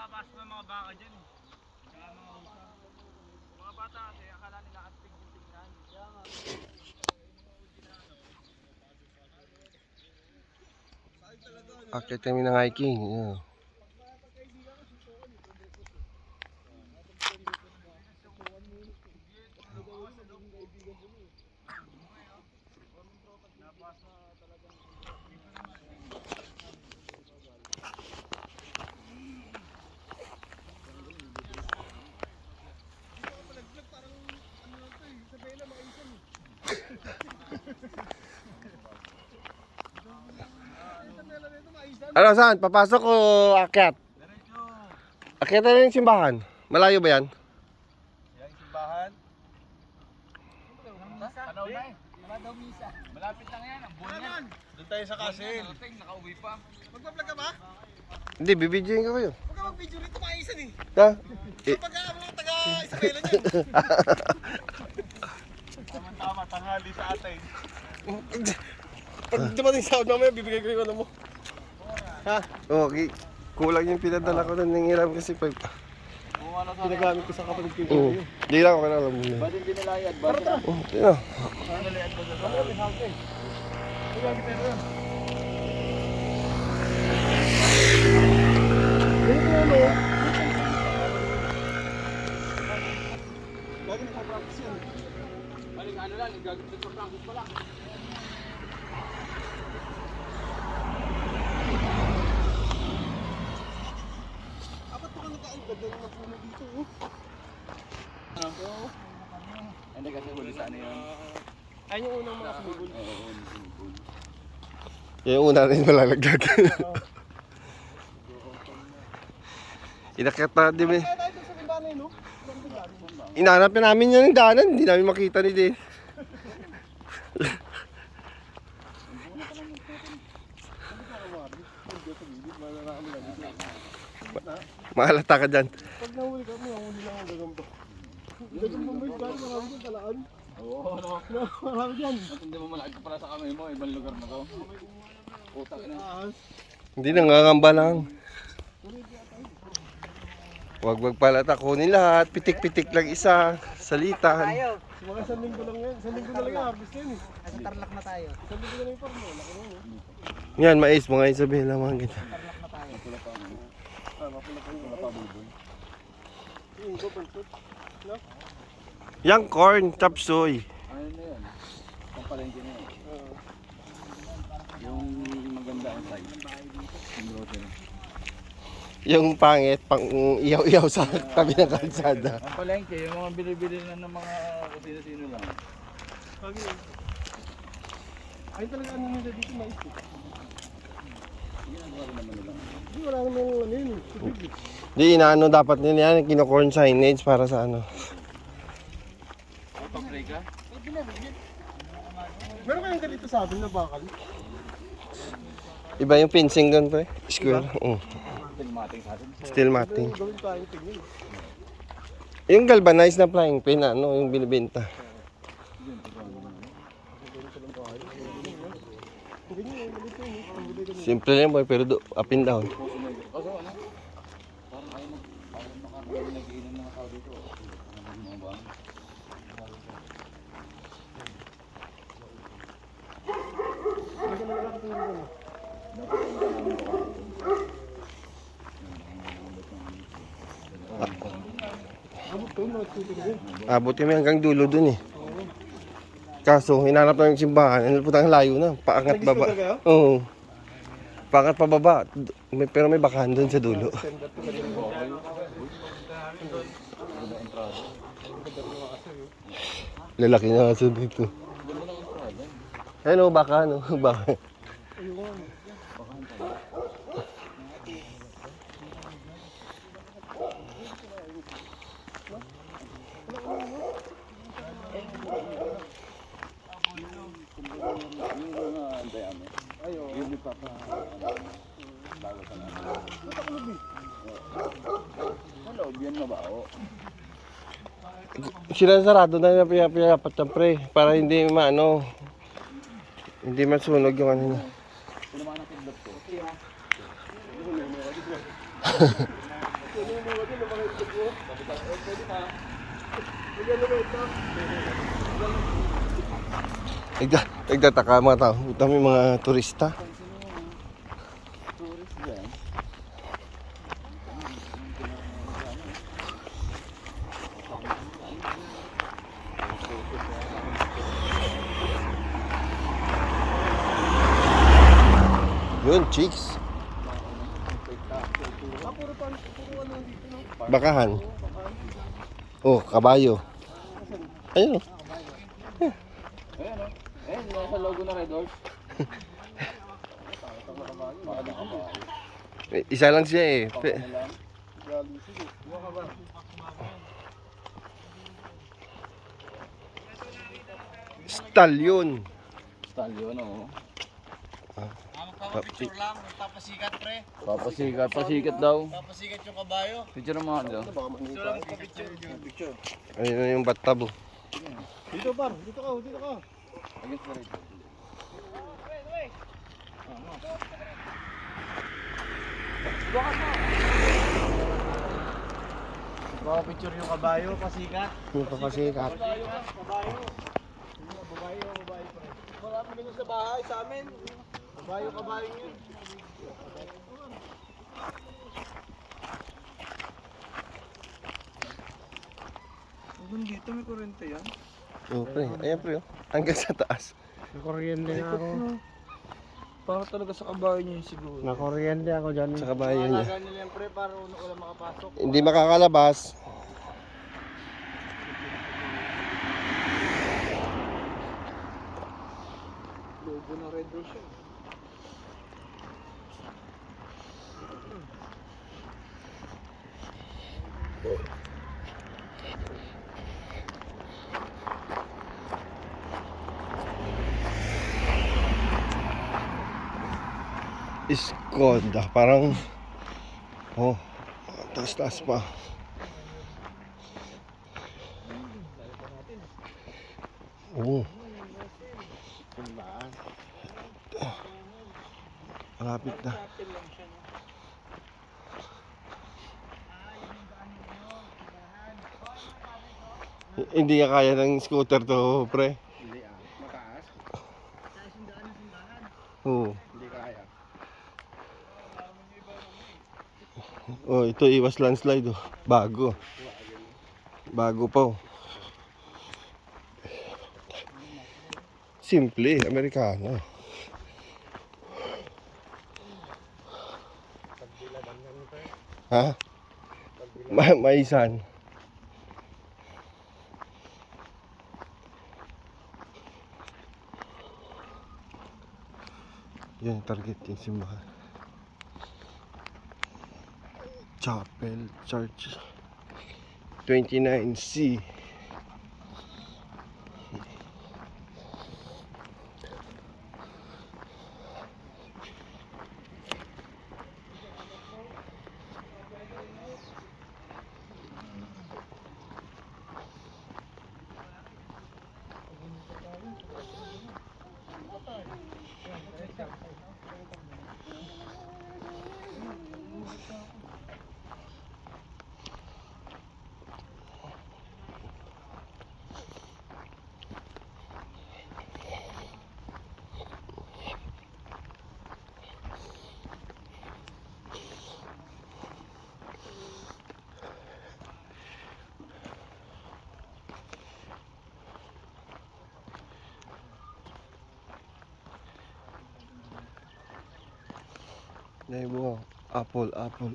nakapasok ng mga baka dyan. Kaya mga usa. Mga bata kasi, akala nila astig yung tingnan. Kaya nga. Akit kami ng hiking. Yeah. Ano saan? Papasok o akyat? Akyat na yung simbahan. Malayo ba yan? Yung simbahan? Tanaw na eh. Wala daw misa. Malapit lang yan. Ang buwan yan. Doon tayo sa Kasil. Nakauwi pa. Magpa-vlog ka ba? Hindi, bibidyoin ko kayo. Huwag ka mag-video rito, maisan eh. Ha? Mga taga-Isabela dyan. Tama-tama, tanghali sa atin. Pag dumating sa out mamaya, bibigay ko yung ano mo. Ha? Okay. Kulang yung pinadala ko na nangiram kasi pag... Pinagamit ko sa kapatid ko. Oo. Di lang ako na alam mo na. Ba't hindi nilayad? Tara, tara. Oo, di na. Nilayad ba sa sa akin? Nilayad pero yan. Ganito yan o. Lagi nakapractice yan. Balik ano lang, nagpractice pa lang. Apat pa ka nagkaagad na ng puno dito oh. Hindi kasi huli sa ano yun. Ayun yung unang mga sumibol. Oo, sumibol. Yung una rin malalagdag. Inakyat na din eh. Kaya tayo sa simbahan eh no? Inahanap na namin yan ng daanan. Hindi namin makita ni din. Mahalata ka dyan. Pag nahuli kami, nahuli lang ang gagamba. Gagamba mo yung gano'n, marami dyan talaan. Oo, marami dyan. At hindi mo malaki para sa kamay mo, ibang lugar na to. Utak na. Hindi, nangangamba lang. Huwag magpalata, kunin lahat. Pitik-pitik lang isa. Salitan. Mga isang linggo lang yan. Isang linggo na lang yung harvest yan eh. Nasa Tarlac na tayo. Isang linggo na lang yung farm mo. Laki mo. Yan, mais, mga Isabela, mga ganyan. Tarlac na tayo. Mapula pa mo. Mapula pa bubon. Yung bubon food. No? Yang corn, chop suey. Ano na yan? Pampalengke na yan. Yung maganda ang size. Yung grocery. Yung pangit, pang iyaw-iyaw sa tabi ng kalsada. Ang palengke, yung mga bili-bili na ng mga sino-sino lang. Ay talaga ano nila dito mais eh. Ginagawa naman nila. Hindi, wala naman ano yun. Di, inaano dapat nila yan, kino-corn signage para sa ano. Pag-spray ka? Meron kayong ganito sa atin na bakal? Iba yung fencing doon pre, square. Still mating sa atin. Steel matting. Gawin tayong tingin. Yung galvanized na flying pin, ano, yung binibenta. Simple lang boy, pero up and down. Kaso ano? Parang ayaw nag-iinom ng tao dito. Mga ba? Abot kami hanggang dulo dun eh. Kaso, hinanap namin yung simbahan, ano putang layo na, paangat baba. Oo. Paangat pababa, pero may bakahan dun sa dulo. Lalaki na kaso dito. Ano, baka ano, baka. Sinasarado na yung piyapat ng pre para hindi maano, hindi masunog yung ano niya. Nagtataka mga tao. Ito may mga turista. Yun, chicks. Bakahan. Oh, kabayo. Ayun. Ayan o. Ayan, nasa logo na Red Horse. Isa lang siya eh. Stallion. Stallion o. Magpapapicture lang, magpapasikat pre. Pasikat daw. Papasikat yung kabayo. Picture mo nga daw. Ito lang magpapicture. Ayun na yung bathtub. Dito par, dito ka. Against the red. Magpapapicture yung kabayo, pasikat. Yung papasikat. Kabayo. Babayo pre. Wala pa ganun sa bahay sa amin. Kabayo yun. Hanggang dito may kurente yan. Oh, pre. Ayan, pre. Oh. Hanggang sa taas. Nakuryente na ako. Para talaga sa kabayo niya siguro. Nakuryente ako dyan. Sa kabayo niya. Alagaan nila yan pre para wala makapasok. Hindi makakalabas. Logo ng Red Horse yun. Skoda. Parang... Oh. Taas-taas pa. Oh. Malapit na. Hindi ka kaya ng scooter to, pre. Hindi mataas. Oo. Hindi kaya. Oh, ito iwas landslide oh. Bago. Bago pa oh. Simple, Amerikano. Ha? Maisan. Yan target yung simbahan. Chapel Church 29C. Dahil mo, apple. Apple.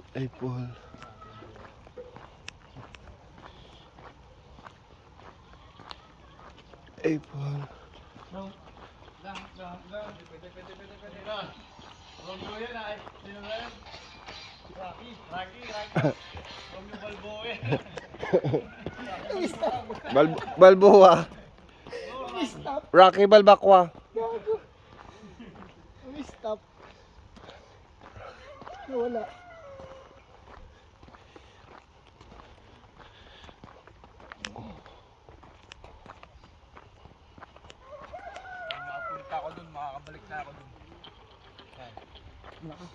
Romeo yan ay. Sino ba yan? Rocky. Romeo Balboa. Balboa. Rocky Balbacqua. Stop. Wala. Nakapunta ako dun, makakabalik na ako dun. Naka.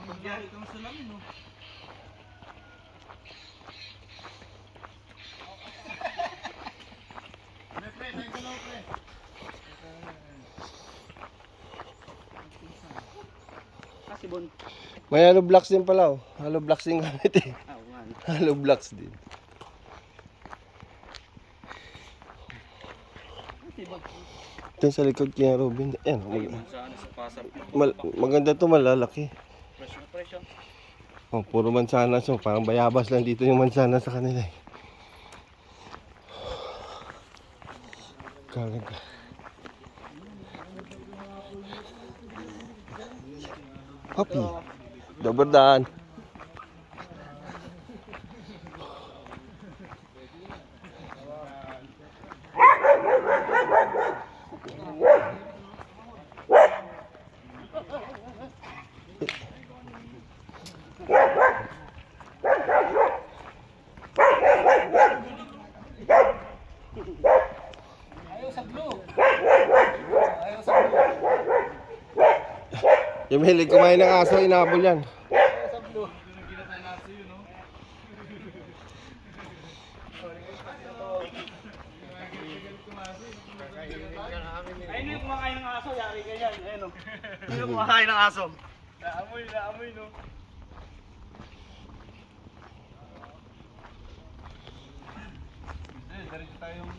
Magyari kang salamin, no? Kasi bon. May hollow blocks din pala oh. Hollow blocks din gamit eh. Hollow blocks din. Ito sa likod kaya Robin. Ayan, maganda to, malalaki. Presyo. Oh, puro mansanas oh. Parang bayabas lang dito yung mansanas sa kanila eh. Kaganda. Happy. Doberdaan. Yung mahilig kumain ng aso, inabol yan. Ayun yung kumakain ng aso, yari ka yan. Ayun o. Ayun yung kumakain ng aso. Naamoy no. Diretso tayong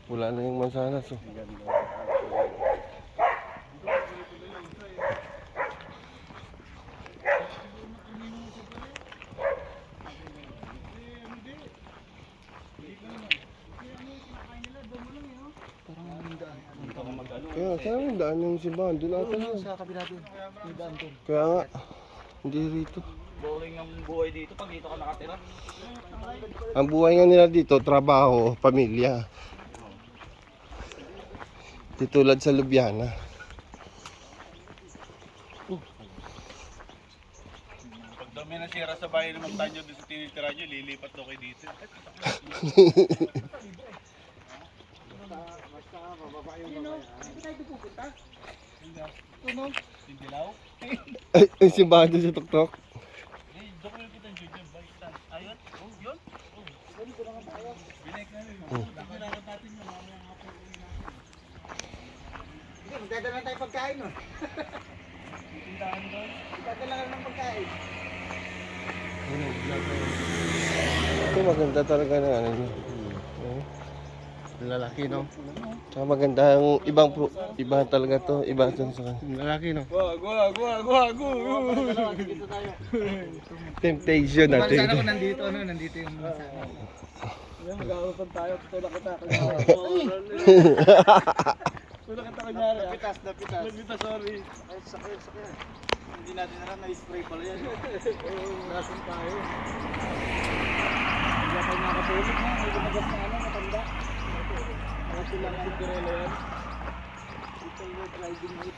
Wala na yung mansanas oh. Kaya saan yung daan yung simbahan? Doon ata yun. sa kabila din. May daan doon. Kaya nga, hindi rito. Boring ang buhay dito pag dito ka nakatira. Ang buhay nga nila dito, trabaho, pamilya. Di tulad sa Lubiana. Pag daw may nasira sa bahay naman tayo doon sa tinitira nyo, lilipat daw kayo dito. Tindilaw? Ay, simbahan doon sa tuktok. Eh, doon ko yung kita dyan, baliktad. Ayun? Oh, yun? Oh. Binek na yun. Dapat natin yun, mamaya nga po. Hindi, magdadala tayo pagkain, no? Tindahan doon. Magdadala ka ng pagkain. Ito maganda talaga ng ano niya. Lalaki, no? Tsaka maganda yung iba talaga to, iba to sa kanila. Lalaki, no? Go! Dito tayo. Temptation Sana natin. ko nandito, ano? Nandito yung sana. Mag-aarutan tayo, tutulak kita. Tulak kita kunyari. Napitas. Nagbitas, sorry. Ay, sakit. Hindi natin alam, na-spray pala yan. Nasaan tayo? Hindi tayo nakatulog na. May lumagas na matanda. Kasi lang ang Cinderella yan. Ito yung driving hood.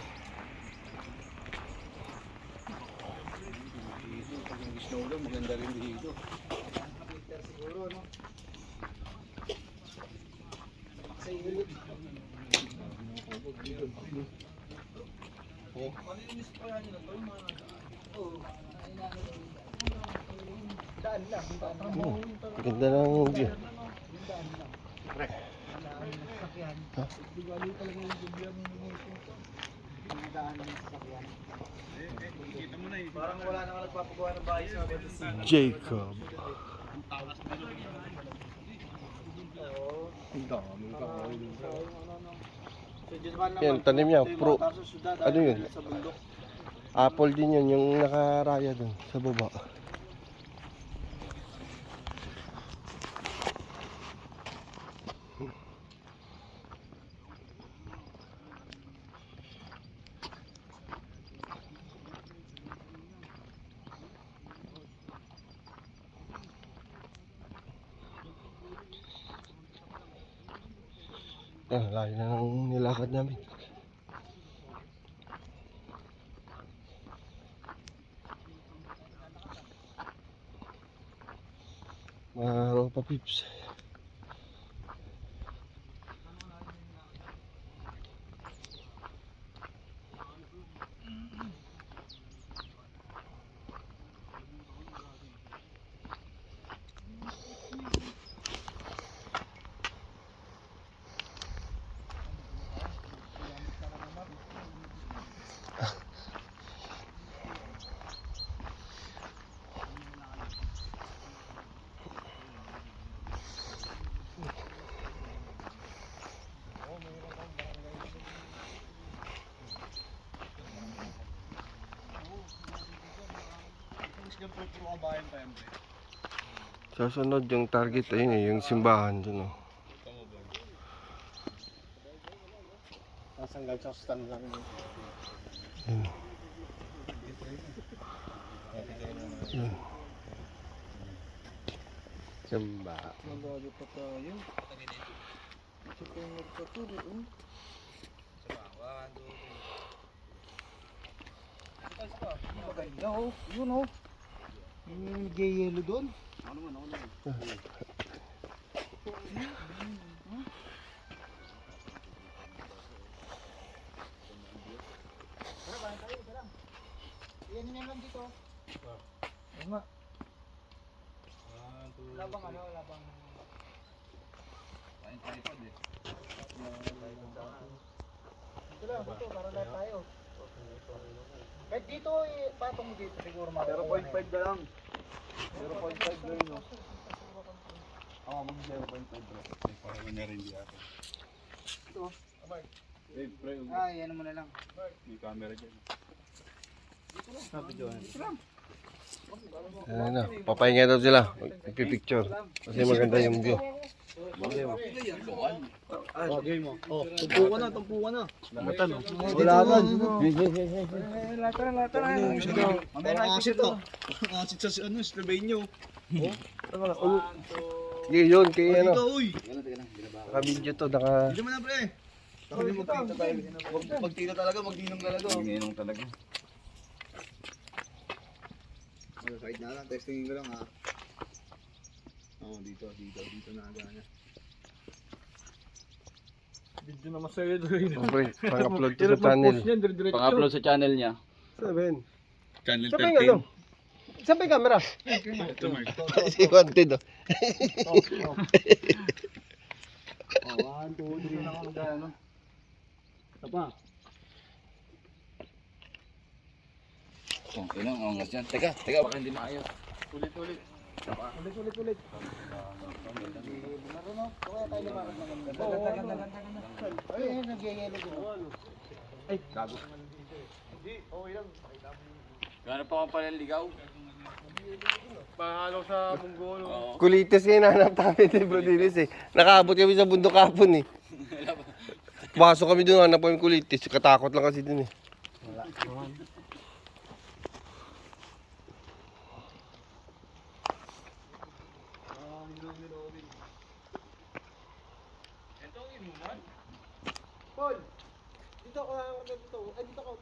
Pag yung snow lang, maganda rin dito. Winter siguro, no? Sa init. Daan lang. Ganda ng view. Ha? Kita mo na eh. Parang wala nang nagpapagawa ng bahay sa Bethesda. Jacob. So, dyan ba naman? Yan, tanim niya. Ito yung Pro. mga taso, syudad, Ano yun? Sa bundok. Apple din yun, yung nakaraya dun sa baba. Layo na ng nilakad namin. Mga ropa pips. Susunod yung target ayun eh, yung simbahan dun oh. Nasanggal sa stand lang. Yun. Simba. Malayo pa tayo. Ito pa yung magpaturo. Maganda oh. Yun oh. Yung yellow doon. Ano naman. Yan nga lang dito. Oo nga. Labang ano, labang. Kain tripod eh. Ito lang, ito, para lahat tayo. Kahit dito, patong mo dito siguro makakuha. 0.5 na lang. 0.5 na rin. Oo, mag-0.5 bro. Parang na rin di ako. Ito. Ay, ano mo na lang. May camera dyan. Ano, papahinga daw sila. Magpipicture. Kasi maganda yung view. Tumpukan na. Latan oh. Latan. Latan. Parang asit to. Asit sa ano, Slovenia. Sige yun, kaya ano. Ito, uy. Naka-video to, naka... Hindi mo na pre. Magtita tayo. Magtita talaga, magninong talaga. Magninong talaga. Side na lang, testingin ko lang ha. Oo, dito na aga na. Video naman sa'yo doon. Okay, pang-upload to sa channel. Pang-upload sa channel niya. 7. Channel Saan pa yung ano? Saan pa yung camera? Si Wanted oh. Oh, 1, 2, 3 na ako magano. Ito pa. Oh, ilang angas yan. Teka, baka hindi maayos. Ulit. Marunong, kaya tayo lumakad na ganda. Ay, nagyayelo din. Ay, gago. Hindi, okay lang. Gano'n pa akong panaligaw? Mahalo sa munggo, no? Kulitis nga hinahanap namin ni Bro Dilis eh. Nakaabot kami sa bundok kapon eh. Pasok kami doon, hanap kami kulitis. Katakot lang kasi dun eh. Paul, dito ako dito. Ay, dito ako.